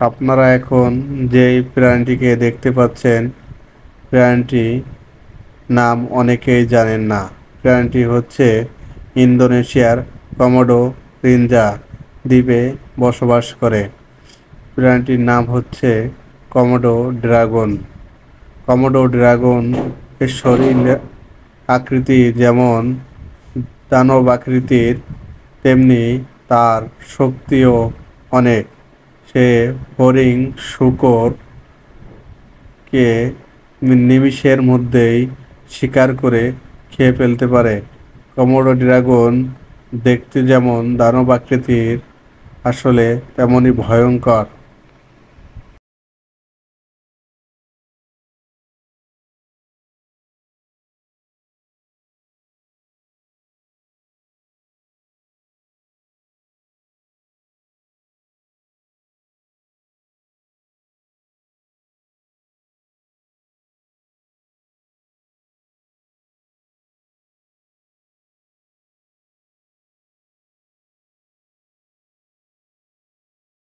আপনারা এখন যেই প্রাণীটিকে দেখতে পাচ্ছেন, প্রাণীটি নাম অনেকেই জানেন না। প্রাণীটি হচ্ছে ইন্দোনেশিয়ার কমোডো রিনজা দ্বীপে বসবাস করে। প্রাণীটির নাম হচ্ছে কমোডো ড্রাগন। কমোডো ড্রাগন এর শরীর আকৃতি যেমন দানব আকৃতির, তেমনি তার শক্তিও অনেক। সে হরিণ শূকরকে নিমিষের মধ্যেই শিকার করে খেয়ে ফেলতে পারে। কমোডো ড্রাগন দেখতে যেমন দানব আকৃতির, আসলে তেমনই ভয়ঙ্কর।